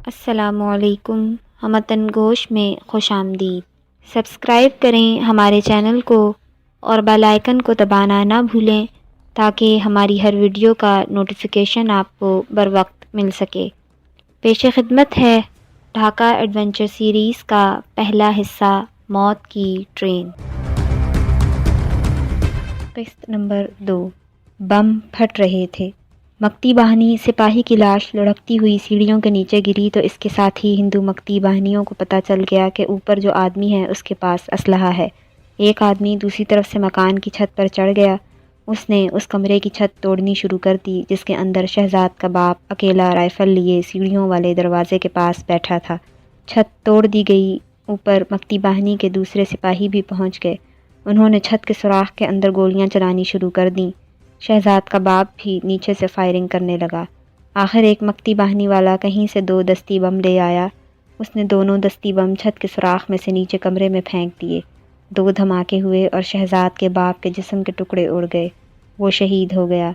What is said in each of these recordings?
السلام علیکم، ہمتن گوش میں خوش آمدید۔ سبسکرائب کریں ہمارے چینل کو اور بیل آئیکن کو دبانا نہ بھولیں تاکہ ہماری ہر ویڈیو کا نوٹیفیکیشن آپ کو بر وقت مل سکے۔ پیش خدمت ہے ڈھاکہ ایڈونچر سیریز کا پہلا حصہ، موت کی ٹرین۔ قسط نمبر 2۔ بم پھٹ رہے تھے۔ مکتی باہنی سپاہی کی لاش لڑھکتی ہوئی سیڑھیوں کے نیچے گری تو اس کے ساتھ ہی ہندو مکتی باہنیوں کو پتہ چل گیا کہ اوپر جو آدمی ہے اس کے پاس اسلحہ ہے۔ ایک آدمی دوسری طرف سے مکان کی چھت پر چڑھ گیا۔ اس نے اس کمرے کی چھت توڑنی شروع کر دی جس کے اندر شہزاد کا باپ اکیلا رائفل لیے سیڑھیوں والے دروازے کے پاس بیٹھا تھا۔ چھت توڑ دی گئی۔ اوپر مکتی باہنی کے دوسرے سپاہی بھی پہنچ گئے۔ انہوں نے چھت کے سوراخ کے اندر گولیاں چلانی شروع کر دیں۔ شہزاد کا باپ بھی نیچے سے فائرنگ کرنے لگا۔ آخر ایک مکتی باہنی والا کہیں سے 2 دستی بم لے آیا۔ اس نے دونوں دستی بم چھت کے سوراخ میں سے نیچے کمرے میں پھینک دیے۔ 2 دھماکے ہوئے اور شہزاد کے باپ کے جسم کے ٹکڑے اڑ گئے۔ وہ شہید ہو گیا،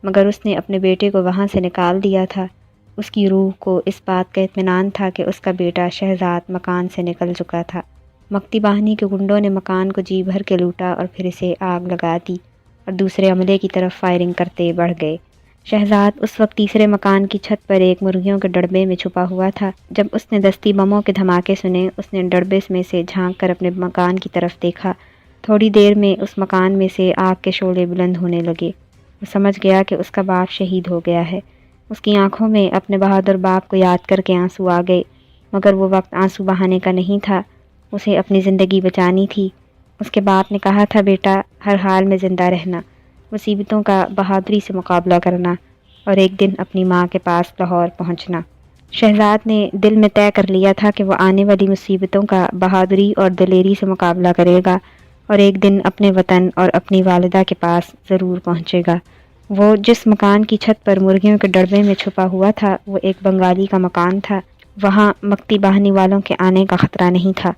مگر اس نے اپنے بیٹے کو وہاں سے نکال دیا تھا۔ اس کی روح کو اس بات کا اطمینان تھا کہ اس کا بیٹا شہزاد مکان سے نکل چکا تھا۔ مکتی باہنی کے گنڈوں نے مکان کو جی بھر کے لوٹا اور پھر اسے آگ لگا دی اور دوسرے عملے کی طرف فائرنگ کرتے بڑھ گئے۔ شہزاد اس وقت تیسرے مکان کی چھت پر ایک مرغیوں کے ڈڑبے میں چھپا ہوا تھا۔ جب اس نے دستی بموں کے دھماکے سنے، اس نے ڈڑبے میں سے جھانک کر اپنے مکان کی طرف دیکھا۔ تھوڑی دیر میں اس مکان میں سے آگ کے شعلے بلند ہونے لگے۔ وہ سمجھ گیا کہ اس کا باپ شہید ہو گیا ہے۔ اس کی آنکھوں میں اپنے بہادر باپ کو یاد کر کے آنسو آ گئے، مگر وہ وقت آنسو بہانے کا نہیں تھا۔ اسے اپنی زندگی بچانی تھی۔ اس کے باپ نے کہا تھا، بیٹا، ہر حال میں زندہ رہنا، مصیبتوں کا بہادری سے مقابلہ کرنا اور ایک دن اپنی ماں کے پاس لاہور پہنچنا۔ شہزاد نے دل میں طے کر لیا تھا کہ وہ آنے والی مصیبتوں کا بہادری اور دلیری سے مقابلہ کرے گا اور ایک دن اپنے وطن اور اپنی والدہ کے پاس ضرور پہنچے گا۔ وہ جس مکان کی چھت پر مرغیوں کے ڈڑبے میں چھپا ہوا تھا وہ ایک بنگالی کا مکان تھا۔ وہاں مکتی باہنی والوں کے آنے کا خطرہ نہیں تھا،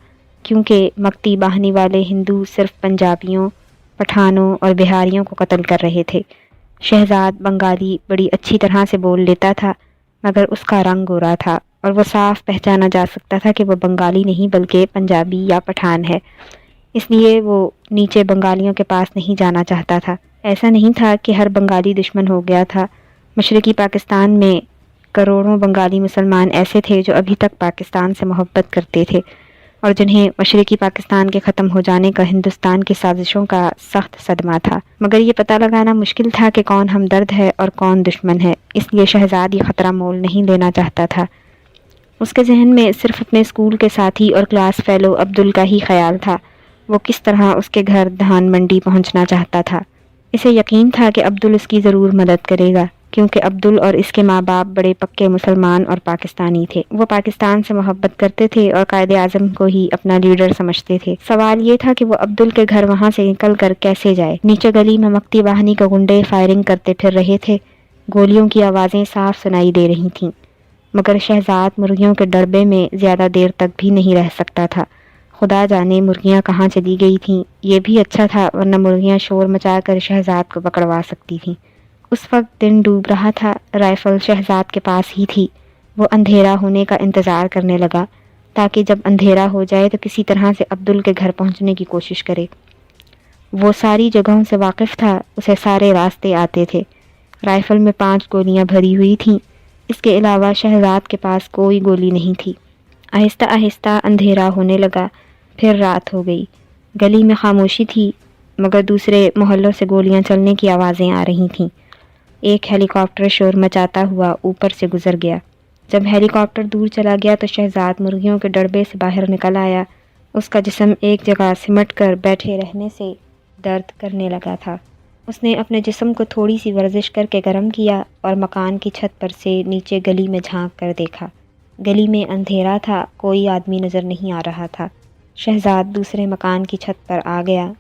کیونکہ مکتی باہنی والے ہندو صرف پنجابیوں، پٹھانوں اور بہاریوں کو قتل کر رہے تھے۔ شہزاد بنگالی بڑی اچھی طرح سے بول لیتا تھا، مگر اس کا رنگ گورا تھا اور وہ صاف پہچانا جا سکتا تھا کہ وہ بنگالی نہیں بلکہ پنجابی یا پٹھان ہے۔ اس لیے وہ نیچے بنگالیوں کے پاس نہیں جانا چاہتا تھا۔ ایسا نہیں تھا کہ ہر بنگالی دشمن ہو گیا تھا۔ مشرقی پاکستان میں کروڑوں بنگالی مسلمان ایسے تھے جو ابھی تک پاکستان سے محبت کرتے تھے اور جنہیں مشرقی پاکستان کے ختم ہو جانے کا ہندوستان کی سازشوں کا سخت صدمہ تھا، مگر یہ پتہ لگانا مشکل تھا کہ کون ہمدرد ہے اور کون دشمن ہے۔ اس لیے شہزاد یہ خطرہ مول نہیں لینا چاہتا تھا۔ اس کے ذہن میں صرف اپنے اسکول کے ساتھی اور کلاس فیلو عبدل کا ہی خیال تھا۔ وہ کس طرح اس کے گھر دھان منڈی پہنچنا چاہتا تھا۔ اسے یقین تھا کہ عبدل اس کی ضرور مدد کرے گا، کیونکہ عبدل اور اس کے ماں باپ بڑے پکے مسلمان اور پاکستانی تھے۔ وہ پاکستان سے محبت کرتے تھے اور قائد اعظم کو ہی اپنا لیڈر سمجھتے تھے۔ سوال یہ تھا کہ وہ عبدل کے گھر وہاں سے نکل کر کیسے جائے۔ نیچے گلی میں مکتی باہنی کے گنڈے فائرنگ کرتے پھر رہے تھے۔ گولیوں کی آوازیں صاف سنائی دے رہی تھیں، مگر شہزاد مرغیوں کے ڈڑبے میں زیادہ دیر تک بھی نہیں رہ سکتا تھا۔ خدا جانے مرغیاں کہاں چلی گئی تھیں۔ یہ بھی اچھا تھا، ورنہ مرغیاں شور مچا کر شہزاد کو پکڑوا سکتی تھیں۔ اس وقت دن ڈوب رہا تھا۔ رائفل شہزاد کے پاس ہی تھی۔ وہ اندھیرا ہونے کا انتظار کرنے لگا تاکہ جب اندھیرا ہو جائے تو کسی طرح سے عبدل کے گھر پہنچنے کی کوشش کرے۔ وہ ساری جگہوں سے واقف تھا، اسے سارے راستے آتے تھے۔ رائفل میں 5 گولیاں بھری ہوئی تھیں۔ اس کے علاوہ شہزاد کے پاس کوئی گولی نہیں تھی۔ آہستہ آہستہ اندھیرا ہونے لگا، پھر رات ہو گئی۔ گلی میں خاموشی تھی، مگر دوسرے محلوں سے گولیاں چلنے کی آوازیں آ رہی تھیں۔ ایک ہیلی کاپٹر شور مچاتا ہوا اوپر سے گزر گیا۔ جب ہیلی کاپٹر دور چلا گیا تو شہزاد مرغیوں کے ڈڑبے سے باہر نکل آیا۔ اس کا جسم ایک جگہ سمٹ کر بیٹھے رہنے سے درد کرنے لگا تھا۔ اس نے اپنے جسم کو تھوڑی سی ورزش کر کے گرم کیا اور مکان کی چھت پر سے نیچے گلی میں جھانک کر دیکھا۔ گلی میں اندھیرا تھا، کوئی آدمی نظر نہیں آ رہا تھا۔ شہزاد دوسرے مکان کی چھت پر آ گیا۔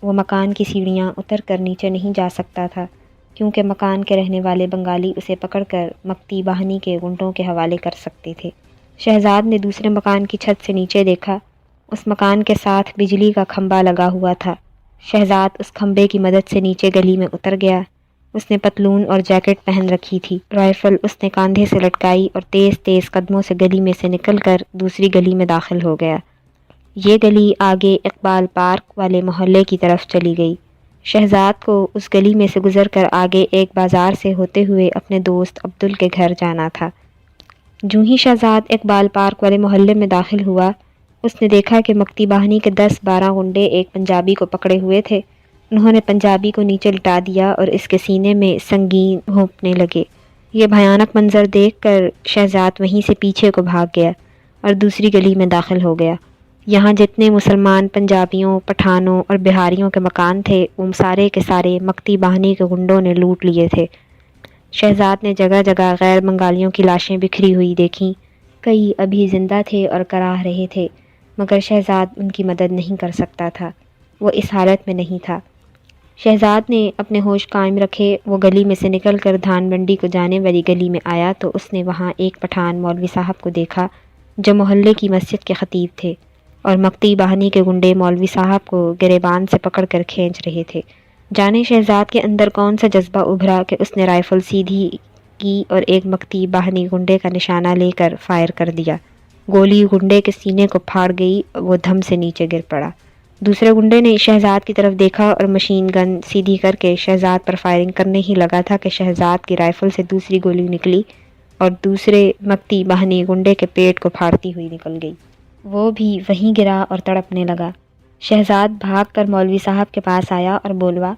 وہ مکان کی سیڑھیاں اتر کر نیچے نہیں جا سکتا تھا، کیونکہ مکان کے رہنے والے بنگالی اسے پکڑ کر مکتی باہنی کے گنڈوں کے حوالے کر سکتے تھے۔ شہزاد نے دوسرے مکان کی چھت سے نیچے دیکھا۔ اس مکان کے ساتھ بجلی کا کھمبا لگا ہوا تھا۔ شہزاد اس کھمبے کی مدد سے نیچے گلی میں اتر گیا۔ اس نے پتلون اور جیکٹ پہن رکھی تھی۔ رائفل اس نے کاندھے سے لٹکائی اور تیز تیز قدموں سے گلی میں سے نکل کر دوسری گلی میں داخل ہو گیا۔ یہ گلی آگے اقبال پارک والے محلے کی طرف چلی گئی۔ شہزاد کو اس گلی میں سے گزر کر آگے ایک بازار سے ہوتے ہوئے اپنے دوست عبدل کے گھر جانا تھا۔ جوں ہی شہزاد اقبال پارک والے محلے میں داخل ہوا، اس نے دیکھا کہ مکتی باہنی کے 10-12 غنڈے ایک پنجابی کو پکڑے ہوئے تھے۔ انہوں نے پنجابی کو نیچے لٹا دیا اور اس کے سینے میں سنگین گھونپنے لگے۔ یہ بھیانک منظر دیکھ کر شہزاد وہیں سے پیچھے کو بھاگ گیا اور دوسری گلی میں داخل ہو گیا۔ یہاں جتنے مسلمان پنجابیوں، پٹھانوں اور بہاریوں کے مکان تھے وہ سارے کے سارے مکتی باہنی کے گنڈوں نے لوٹ لیے تھے۔ شہزاد نے جگہ جگہ غیر بنگالیوں کی لاشیں بکھری ہوئی دیکھیں۔ کئی ابھی زندہ تھے اور کراہ رہے تھے، مگر شہزاد ان کی مدد نہیں کر سکتا تھا، وہ اس حالت میں نہیں تھا۔ شہزاد نے اپنے ہوش قائم رکھے، وہ گلی میں سے نکل کر دھان منڈی کو جانے والی گلی میں آیا تو اس نے وہاں ایک پٹھان مولوی صاحب کو دیکھا جو محلے کی مسجد کے خطیب تھے، اور مکتی باہنی کے گنڈے مولوی صاحب کو گریبان سے پکڑ کر کھینچ رہے تھے۔ جانے شہزاد کے اندر کون سا جذبہ ابھرا کہ اس نے رائفل سیدھی کی اور ایک مکتی باہنی گنڈے کا نشانہ لے کر فائر کر دیا۔ گولی گنڈے کے سینے کو پھاڑ گئی، وہ دھم سے نیچے گر پڑا۔ دوسرے گنڈے نے شہزاد کی طرف دیکھا اور مشین گن سیدھی کر کے شہزاد پر فائرنگ کرنے ہی لگا تھا کہ شہزاد کی رائفل سے دوسری گولی نکلی اور دوسرے مکتی باہنی گنڈے کے پیٹ کو پھاڑتی ہوئی نکل گئی۔ وہ بھی وہیں گرا اور تڑپنے لگا۔ شہزاد بھاگ کر مولوی صاحب کے پاس آیا اور بولوا،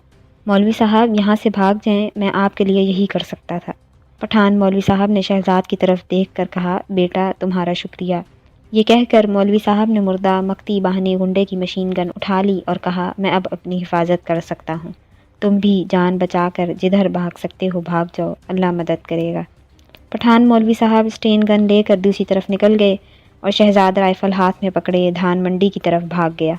مولوی صاحب یہاں سے بھاگ جائیں، میں آپ کے لیے یہی کر سکتا تھا۔ پٹھان مولوی صاحب نے شہزاد کی طرف دیکھ کر کہا، بیٹا تمہارا شکریہ۔ یہ کہہ کر مولوی صاحب نے مردہ مکتی باہنی گنڈے کی مشین گن اٹھا لی اور کہا، میں اب اپنی حفاظت کر سکتا ہوں، تم بھی جان بچا کر جدھر بھاگ سکتے ہو بھاگ جاؤ، اللہ مدد کرے گا۔ پٹھان مولوی صاحب اسٹین گن لے کر دوسری طرف نکل گئے اور شہزاد رائفل ہاتھ میں پکڑے دھان منڈی کی طرف بھاگ گیا۔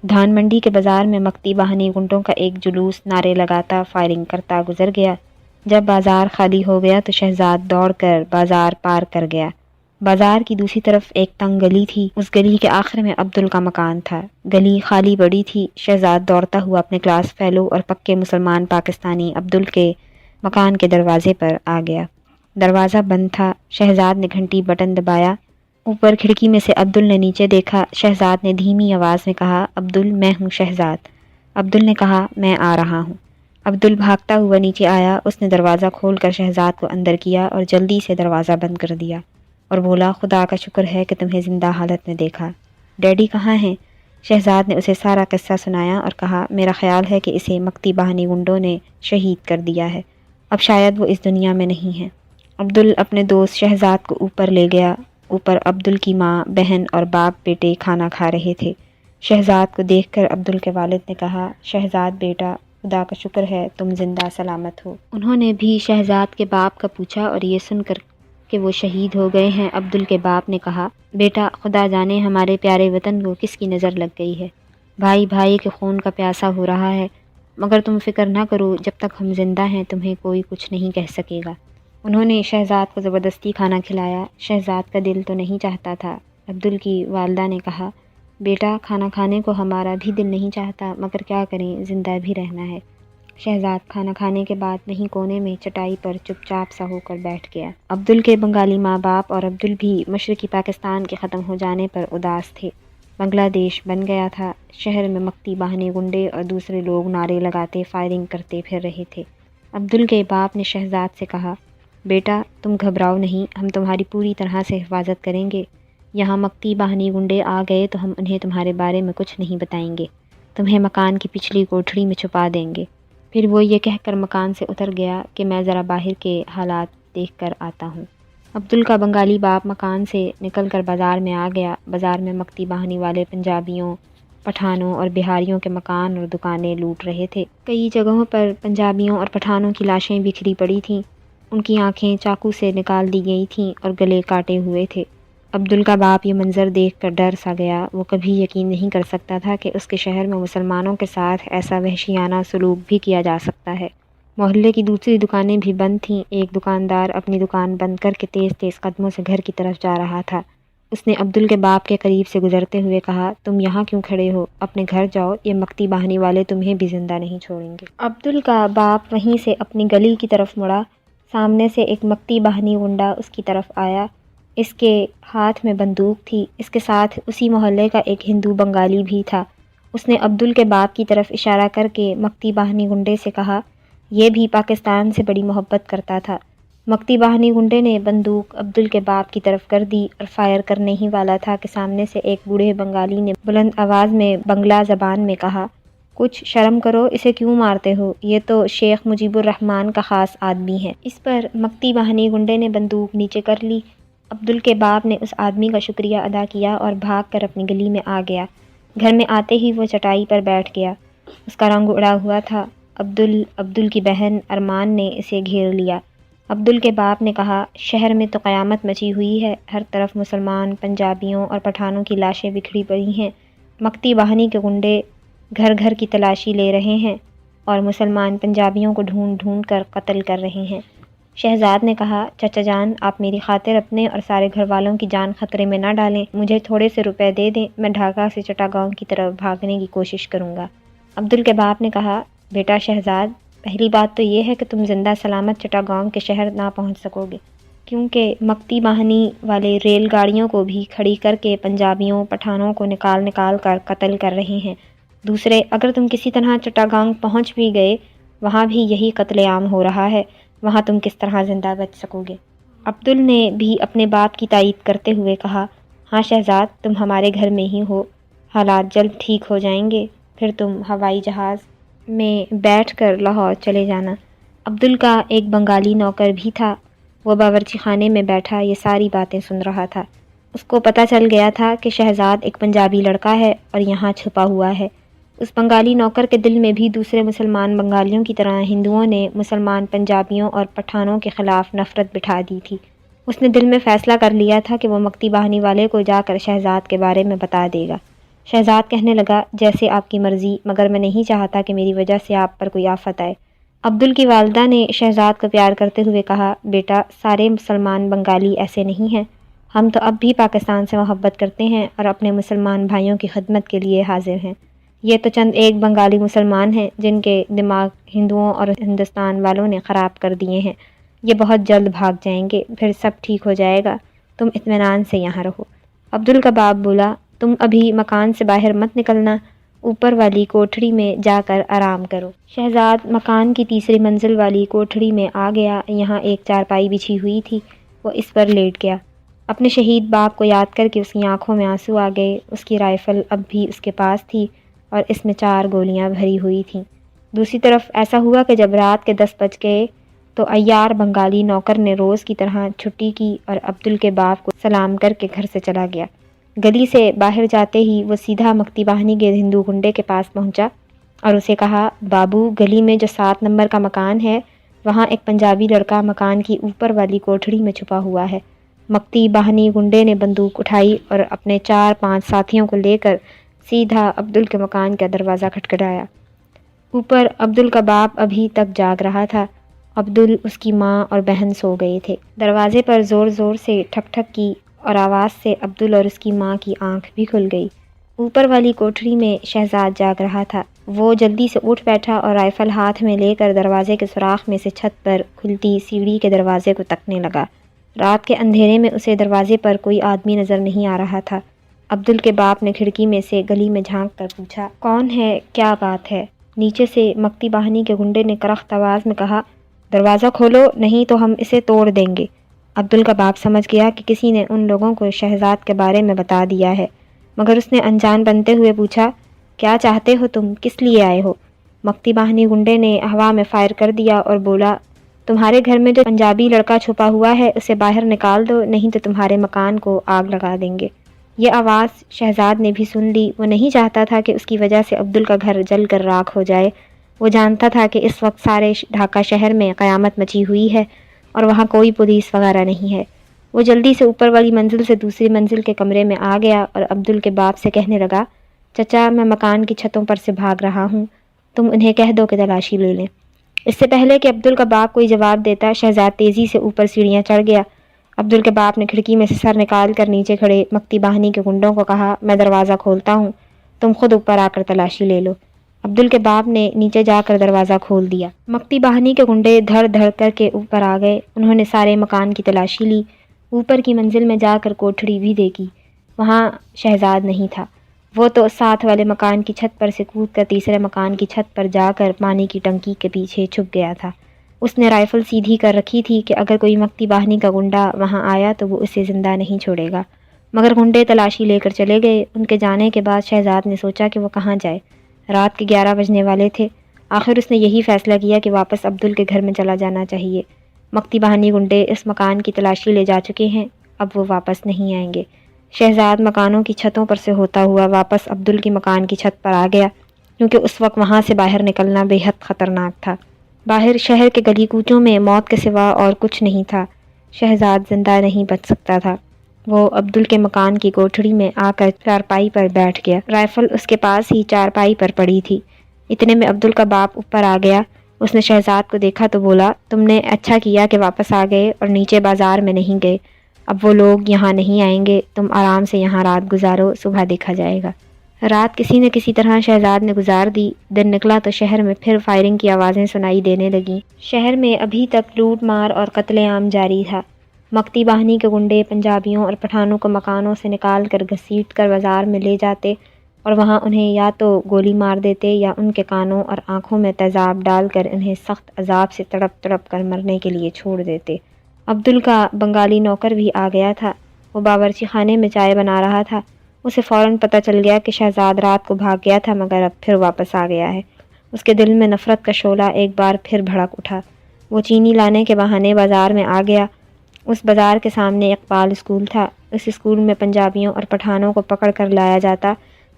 دھان منڈی کے بازار میں مکتی باہنی گنڈوں کا ایک جلوس نعرے لگاتا فائرنگ کرتا گزر گیا۔ جب بازار خالی ہو گیا تو شہزاد دوڑ کر بازار پار کر گیا۔ بازار کی دوسری طرف ایک تنگ گلی تھی، اس گلی کے آخر میں عبدل کا مکان تھا۔ گلی خالی بڑی تھی۔ شہزاد دوڑتا ہوا اپنے کلاس فیلو اور پکے مسلمان پاکستانی عبدل کے مکان کے دروازے پر آ گیا۔ دروازہ بند تھا۔ شہزاد نے گھنٹی بٹن دبایا۔ اوپر کھڑکی میں سے عبدل نے نیچے دیکھا۔ شہزاد نے دھیمی آواز میں کہا، عبدل میں ہوں شہزاد۔ عبدل نے کہا، میں آ رہا ہوں۔ عبدل بھاگتا ہوا نیچے آیا۔ اس نے دروازہ کھول کر شہزاد کو اندر کیا اور جلدی سے دروازہ بند کر دیا اور بولا، خدا کا شکر ہے کہ تمہیں زندہ حالت میں دیکھا۔ ڈیڈی کہاں ہیں؟ شہزاد نے اسے سارا قصہ سنایا اور کہا، میرا خیال ہے کہ اسے مکتی باہنی گنڈوں نے شہید کر دیا ہے، اب شاید وہ اس دنیا میں نہیں ہے۔ عبدل اپنے دوست شہزاد کو اوپر لے گیا۔ اوپر عبدل کی ماں، بہن اور باپ بیٹے کھانا کھا رہے تھے۔ شہزاد کو دیکھ کر عبدل کے والد نے کہا، شہزاد بیٹا، خدا کا شکر ہے تم زندہ سلامت ہو۔ انہوں نے بھی شہزاد کے باپ کا پوچھا اور یہ سن کر کہ وہ شہید ہو گئے ہیں، عبدل کے باپ نے کہا، بیٹا خدا جانے ہمارے پیارے وطن کو کس کی نظر لگ گئی ہے، بھائی بھائی کے خون کا پیاسا ہو رہا ہے، مگر تم فکر نہ کرو، جب تک ہم زندہ ہیں تمہیں کوئی کچھ نہیں کہہ سکے گا۔ انہوں نے شہزاد کو زبردستی کھانا کھلایا۔ شہزاد کا دل تو نہیں چاہتا تھا۔ عبدل کی والدہ نے کہا، بیٹا کھانا کھانے کو ہمارا بھی دل نہیں چاہتا، مگر کیا کریں، زندہ بھی رہنا ہے۔ شہزاد کھانا کھانے کے بعد وہیں کونے میں چٹائی پر چپ چاپ سا ہو کر بیٹھ گیا۔ عبدل کے بنگالی ماں باپ اور عبدل بھی مشرقی پاکستان کے ختم ہو جانے پر اداس تھے۔ بنگلہ دیش بن گیا تھا۔ شہر میں مکتی باہنی گنڈے اور دوسرے لوگ نعرے لگاتے فائرنگ کرتے پھر رہے تھے۔ عبدل کے باپ نے شہزاد سے کہا، بیٹا تم گھبراؤ نہیں، ہم تمہاری پوری طرح سے حفاظت کریں گے۔ یہاں مکتی باہنی گنڈے آ گئے تو ہم انہیں تمہارے بارے میں کچھ نہیں بتائیں گے، تمہیں مکان کی پچھلی کوٹھڑی میں چھپا دیں گے۔ پھر وہ یہ کہہ کر مکان سے اتر گیا کہ میں ذرا باہر کے حالات دیکھ کر آتا ہوں۔ عبدل کا بنگالی باپ مکان سے نکل کر بازار میں آ گیا۔ بازار میں مکتی باہنی والے پنجابیوں، پٹھانوں اور بہاریوں کے مکان اور دکانیں لوٹ رہے تھے۔ کئی جگہوں پر پنجابیوں اور پٹھانوں کی لاشیں بکھری پڑی تھیں، ان کی آنکھیں چاقو سے نکال دی گئی تھیں اور گلے کاٹے ہوئے تھے۔ عبدل کا باپ یہ منظر دیکھ کر ڈر سا گیا۔ وہ کبھی یقین نہیں کر سکتا تھا کہ اس کے شہر میں مسلمانوں کے ساتھ ایسا وحشیانہ سلوک بھی کیا جا سکتا ہے۔ محلے کی دوسری دکانیں بھی بند تھیں۔ ایک دکاندار اپنی دکان بند کر کے تیز تیز قدموں سے گھر کی طرف جا رہا تھا۔ اس نے عبدل کے باپ کے قریب سے گزرتے ہوئے کہا، تم یہاں کیوں کھڑے ہو؟ اپنے گھر جاؤ، یہ مکتی باہنی والے تمہیں بھی زندہ نہیں چھوڑیں گے۔ عبدل کا باپ وہیں سے اپنی گلی کی طرف مڑا۔ سامنے سے ایک مکتی باہنی گنڈا اس کی طرف آیا۔ اس کے ہاتھ میں بندوق تھی۔ اس کے ساتھ اسی محلے کا ایک ہندو بنگالی بھی تھا۔ اس نے عبدل کے باپ کی طرف اشارہ کر کے مکتی باہنی گنڈے سے کہا، یہ بھی پاکستان سے بڑی محبت کرتا تھا۔ مکتی باہنی گنڈے نے بندوق عبدل کے باپ کی طرف کر دی اور فائر کرنے ہی والا تھا کہ سامنے سے ایک بوڑھے بنگالی نے بلند آواز میں بنگلہ زبان میں کہا، کچھ شرم کرو، اسے کیوں مارتے ہو؟ یہ تو شیخ مجیب الرحمن کا خاص آدمی ہے۔ اس پر مکتی باہنی گنڈے نے بندوق نیچے کر لی۔ عبدل کے باپ نے اس آدمی کا شکریہ ادا کیا اور بھاگ کر اپنی گلی میں آ گیا۔ گھر میں آتے ہی وہ چٹائی پر بیٹھ گیا۔ اس کا رنگ اڑا ہوا تھا۔ عبدل کی بہن ارمان نے اسے گھیر لیا۔ عبدل کے باپ نے کہا، شہر میں تو قیامت مچی ہوئی ہے، ہر طرف مسلمان، پنجابیوں اور پٹھانوں کی لاشیں بکھری پڑی ہیں۔ مکتی باہنی کے گنڈے گھر گھر کی تلاشی لے رہے ہیں اور مسلمان پنجابیوں کو ڈھونڈ ڈھونڈ کر قتل کر رہے ہیں۔ شہزاد نے کہا، چچا جان، آپ میری خاطر اپنے اور سارے گھر والوں کی جان خطرے میں نہ ڈالیں، مجھے تھوڑے سے روپے دے دیں، میں ڈھاکہ سے چٹاگاؤں کی طرف بھاگنے کی کوشش کروں گا۔ عبدل کے باپ نے کہا، بیٹا شہزاد، پہلی بات تو یہ ہے کہ تم زندہ سلامت چٹاگاؤں کے شہر نہ پہنچ سکو گے، کیونکہ مکتی باہنی والے ریل گاڑیوں کو بھی کھڑی کر کے پنجابیوں پٹھانوں کو نکال کر قتل کر رہے ہیں۔ دوسرے، اگر تم کسی طرح چٹاگاؤں پہنچ بھی گئے، وہاں بھی یہی قتل عام ہو رہا ہے، وہاں تم کس طرح زندہ بچ سکو گے؟ عبدل نے بھی اپنے باپ کی تائید کرتے ہوئے کہا، ہاں شہزاد، تم ہمارے گھر میں ہی ہو، حالات جلد ٹھیک ہو جائیں گے، پھر تم ہوائی جہاز میں بیٹھ کر لاہور چلے جانا۔ عبدل کا ایک بنگالی نوکر بھی تھا۔ وہ باورچی خانے میں بیٹھا یہ ساری باتیں سن رہا تھا۔ اس کو پتہ چل گیا تھا کہ شہزاد ایک پنجابی لڑکا ہے اور یہاں چھپا ہوا ہے۔ اس بنگالی نوکر کے دل میں بھی دوسرے مسلمان بنگالیوں کی طرح ہندوؤں نے مسلمان پنجابیوں اور پٹھانوں کے خلاف نفرت بٹھا دی تھی۔ اس نے دل میں فیصلہ کر لیا تھا کہ وہ مکتی باہنی والے کو جا کر شہزاد کے بارے میں بتا دے گا۔ شہزاد کہنے لگا، جیسے آپ کی مرضی، مگر میں نہیں چاہتا کہ میری وجہ سے آپ پر کوئی آفت آئے۔ عبدل کی والدہ نے شہزاد کو پیار کرتے ہوئے کہا، بیٹا، سارے مسلمان بنگالی ایسے نہیں ہیں، ہم تو اب بھی پاکستان سے محبت کرتے ہیں اور اپنے مسلمان بھائیوں کی خدمت کے لیے حاضر ہیں۔ یہ تو چند ایک بنگالی مسلمان ہیں جن کے دماغ ہندوؤں اور ہندوستان والوں نے خراب کر دیے ہیں۔ یہ بہت جلد بھاگ جائیں گے، پھر سب ٹھیک ہو جائے گا، تم اطمینان سے یہاں رہو۔ عبدل کا باپ بولا، تم ابھی مکان سے باہر مت نکلنا، اوپر والی کوٹھڑی میں جا کر آرام کرو۔ شہزاد مکان کی تیسری منزل والی کوٹھڑی میں آ گیا۔ یہاں ایک چارپائی بچھی ہوئی تھی، وہ اس پر لیٹ گیا۔ اپنے شہید باپ کو یاد کر کے اس کی آنکھوں میں آنسو آ گئے۔ اس کی رائفل اب بھی اس کے پاس تھی اور اس میں 4 گولیاں بھری ہوئی تھیں۔ دوسری طرف ایسا ہوا کہ جب رات کے 10 بج گئے تو عیار بنگالی نوکر نے روز کی طرح چھٹی کی اور عبدل کے باپ کو سلام کر کے گھر سے چلا گیا۔ گلی سے باہر جاتے ہی وہ سیدھا مکتی باہنی کے ہندو گنڈے کے پاس پہنچا اور اسے کہا، بابو، گلی میں جو 7 نمبر کا مکان ہے، وہاں ایک پنجابی لڑکا مکان کی اوپر والی کوٹھڑی میں چھپا ہوا ہے۔ مکتی باہنی گنڈے نے بندوق اٹھائی اور اپنے 4-5 ساتھیوں کو لے کر سیدھا عبدل کے مکان کا دروازہ کھٹکھٹایا۔ اوپر عبدل کا باپ ابھی تک جاگ رہا تھا۔ عبدل، اس کی ماں اور بہن سو گئے تھے۔ دروازے پر زور زور سے ٹھک ٹھک کی اور آواز سے عبدل اور اس کی ماں کی آنکھ بھی کھل گئی۔ اوپر والی کوٹھڑی میں شہزاد جاگ رہا تھا۔ وہ جلدی سے اٹھ بیٹھا اور رائفل ہاتھ میں لے کر دروازے کے سوراخ میں سے چھت پر کھلتی سیڑھی کے دروازے کو تکنے لگا۔ رات کے اندھیرے میں اسے دروازے پر کوئی آدمی نظر نہیں آ رہا تھا۔ عبدل کے باپ نے کھڑکی میں سے گلی میں جھانک کر پوچھا، کون ہے؟ کیا بات ہے؟ نیچے سے مکتی باہنی کے گنڈے نے کرخت آواز میں کہا، دروازہ کھولو، نہیں تو ہم اسے توڑ دیں گے۔ عبدل کا باپ سمجھ گیا کہ کسی نے ان لوگوں کو شہزاد کے بارے میں بتا دیا ہے، مگر اس نے انجان بنتے ہوئے پوچھا، کیا چاہتے ہو تم؟ کس لیے آئے ہو؟ مکتی باہنی گنڈے نے ہوا میں فائر کر دیا اور بولا، تمہارے گھر میں جو پنجابی لڑکا چھپا ہوا ہے اسے باہر نکال دو، نہیں تو تمہارے مکان کو آگ لگا دیں گے۔ یہ آواز شہزاد نے بھی سن لی۔ وہ نہیں چاہتا تھا کہ اس کی وجہ سے عبدل کا گھر جل کر راکھ ہو جائے۔ وہ جانتا تھا کہ اس وقت سارے ڈھاکہ شہر میں قیامت مچی ہوئی ہے اور وہاں کوئی پولیس وغیرہ نہیں ہے۔ وہ جلدی سے اوپر والی منزل سے دوسری منزل کے کمرے میں آ گیا اور عبدل کے باپ سے کہنے لگا، چچا، میں مکان کی چھتوں پر سے بھاگ رہا ہوں، تم انہیں کہہ دو کہ تلاشی لے لیں۔ اس سے پہلے کہ عبدل کا باپ کوئی جواب دیتا، شہزاد تیزی سے اوپر سیڑھیاں چڑھ گیا۔ عبدل کے باپ نے کھڑکی میں سے سر نکال کر نیچے کھڑے مکتی باہنی کے گنڈوں کو کہا، میں دروازہ کھولتا ہوں، تم خود اوپر آ کر تلاشی لے لو۔ عبدل کے باپ نے نیچے جا کر دروازہ کھول دیا۔ مکتی باہنی کے گنڈے دھڑ دھڑ کر کے اوپر آ گئے۔ انہوں نے سارے مکان کی تلاشی لی، اوپر کی منزل میں جا کر کوٹھڑی بھی دیکھی، وہاں شہزاد نہیں تھا۔ وہ تو ساتھ والے مکان کی چھت پر سے کود کر تیسرے مکان کی چھت پر جا کر پانی کی ٹنکی کے پیچھے چھپ گیا تھا۔ اس نے رائفل سیدھی کر رکھی تھی کہ اگر کوئی مکتی باہنی کا گنڈا وہاں آیا تو وہ اسے زندہ نہیں چھوڑے گا، مگر گنڈے تلاشی لے کر چلے گئے۔ ان کے جانے کے بعد شہزاد نے سوچا کہ وہ کہاں جائے۔ رات کے 11 بجنے والے تھے۔ آخر اس نے یہی فیصلہ کیا کہ واپس عبدل کے گھر میں چلا جانا چاہیے۔ مکتی باہنی گنڈے اس مکان کی تلاشی لے جا چکے ہیں، اب وہ واپس نہیں آئیں گے۔ شہزاد مکانوں کی چھتوں پر سے ہوتا ہوا واپس عبدل کی مکان کی چھت پر آ گیا، کیونکہ اس وقت وہاں سے باہر نکلنا بے حد خطرناک تھا۔ باہر شہر کے گلی کوچوں میں موت کے سوا اور کچھ نہیں تھا۔ شہزاد زندہ نہیں بچ سکتا تھا۔ وہ عبدل کے مکان کی کوٹھڑی میں آ کر چارپائی پر بیٹھ گیا۔ رائفل اس کے پاس ہی چارپائی پر پڑی تھی۔ اتنے میں عبدل کا باپ اوپر آ گیا۔ اس نے شہزاد کو دیکھا تو بولا، تم نے اچھا کیا کہ واپس آ گئے اور نیچے بازار میں نہیں گئے۔ اب وہ لوگ یہاں نہیں آئیں گے، تم آرام سے یہاں رات گزارو، صبح دیکھا جائے گا۔ رات کسی نہ کسی طرح شہزاد نے گزار دی۔ دن نکلا تو شہر میں پھر فائرنگ کی آوازیں سنائی دینے لگیں۔ شہر میں ابھی تک لوٹ مار اور قتل عام جاری تھا۔ مکتی باہنی کے گنڈے پنجابیوں اور پٹھانوں کو مکانوں سے نکال کر گھسیٹ کر بازار میں لے جاتے اور وہاں انہیں یا تو گولی مار دیتے یا ان کے کانوں اور آنکھوں میں تیزاب ڈال کر انہیں سخت عذاب سے تڑپ تڑپ کر مرنے کے لیے چھوڑ دیتے۔ عبدل کا بنگالی نوکر بھی آ گیا تھا۔ وہ باورچی خانے میں چائے بنا رہا تھا۔ اسے فوراً پتہ چل گیا کہ شہزاد رات کو بھاگ گیا تھا مگر اب پھر واپس آ گیا ہے۔ اس کے دل میں نفرت کا شعلہ ایک بار پھر بھڑک اٹھا۔ وہ چینی لانے کے بہانے بازار میں آ گیا۔ اس بازار کے سامنے اقبال اسکول تھا۔ اس اسکول میں پنجابیوں اور پٹھانوں کو پکڑ کر لایا جاتا،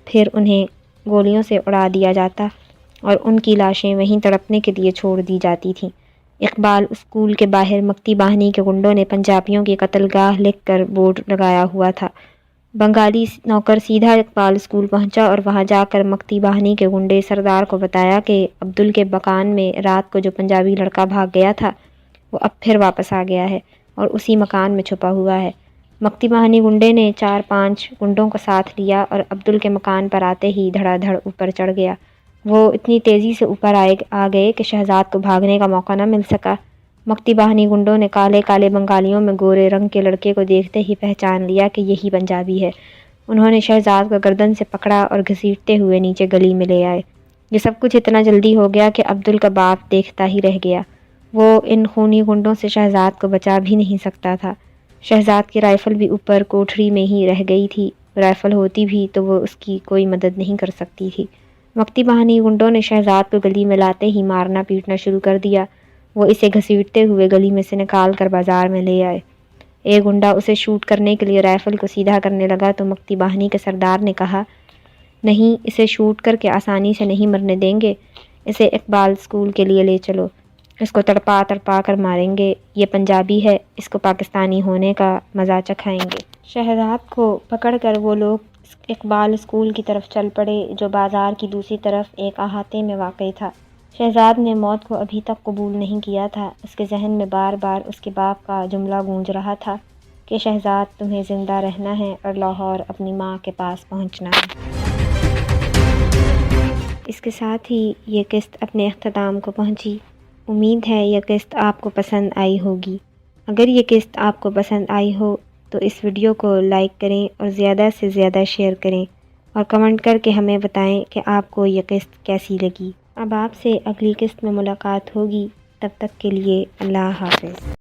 پھر انہیں گولیوں سے اڑا دیا جاتا اور ان کی لاشیں وہیں تڑپنے کے لیے چھوڑ دی جاتی تھیں۔ اقبال اسکول کے باہر مکتی باہنی کے گنڈوں نے پنجابیوں کی قتل گاہ لکھ کر بورڈ لگایا ہوا تھا۔ بنگالی نوکر سیدھا اقبال اسکول پہنچا اور وہاں جا کر مکتی باہنی کے گنڈے سردار کو بتایا کہ عبدل کے مکان میں رات کو جو پنجابی لڑکا بھاگ گیا تھا وہ اب پھر واپس آ گیا ہے اور اسی مکان میں چھپا ہوا ہے۔ مکتی باہنی گنڈے نے 4-5 گنڈوں کو ساتھ لیا اور عبدل کے مکان پر آتے ہی دھڑا دھڑ اوپر چڑھ گیا۔ وہ اتنی تیزی سے اوپر آ گئے کہ شہزاد کو بھاگنے کا موقع نہ مل سکا۔ مکتی باہنی گنڈوں نے کالے کالے بنگالیوں میں گورے رنگ کے لڑکے کو دیکھتے ہی پہچان لیا کہ یہی پنجابی ہے۔ انہوں نے شہزاد کو گردن سے پکڑا اور گھسیٹتے ہوئے نیچے گلی میں لے آئے۔ یہ سب کچھ اتنا جلدی ہو گیا کہ عبدل کا باپ دیکھتا ہی رہ گیا۔ وہ ان خونی گنڈوں سے شہزاد کو بچا بھی نہیں سکتا تھا۔ شہزاد کی رائفل بھی اوپر کوٹھڑی میں ہی رہ گئی تھی۔ رائفل ہوتی بھی تو وہ اس کی کوئی مدد نہیں کر سکتی تھی۔ مکتی باہنی گنڈوں نے شہزاد کو گلی میں لاتے ہی مارنا پیٹنا شروع کر دیا۔ وہ اسے گھسیٹتے ہوئے گلی میں سے نکال کر بازار میں لے آئے۔ ایک گنڈا اسے شوٹ کرنے کے لیے رائفل کو سیدھا کرنے لگا تو مکتی باہنی کے سردار نے کہا، نہیں، اسے شوٹ کر کے آسانی سے نہیں مرنے دیں گے، اسے اقبال اسکول کے لیے لے چلو، اس کو تڑپا تڑپا کر ماریں گے، یہ پنجابی ہے، اس کو پاکستانی ہونے کا مزہ چکھائیں گے۔ شہزاد کو پکڑ کر وہ لوگ اقبال اسکول کی طرف چل پڑے جو بازار کی دوسری طرف ایک احاطے میں واقع تھا۔ شہزاد نے موت کو ابھی تک قبول نہیں کیا تھا۔ اس کے ذہن میں بار بار اس کے باپ کا جملہ گونج رہا تھا کہ شہزاد تمہیں زندہ رہنا ہے اور لاہور اپنی ماں کے پاس پہنچنا ہے۔ اس کے ساتھ ہی یہ قسط اپنے اختتام کو پہنچی۔ امید ہے یہ قسط آپ کو پسند آئی ہوگی۔ اگر یہ قسط آپ کو پسند آئی ہو تو اس ویڈیو کو لائک کریں اور زیادہ سے زیادہ شیئر کریں اور کمنٹ کر کے ہمیں بتائیں کہ آپ کو یہ قسط کیسی لگی۔ اب آپ سے اگلی قسط میں ملاقات ہوگی، تب تک کے لیے اللہ حافظ۔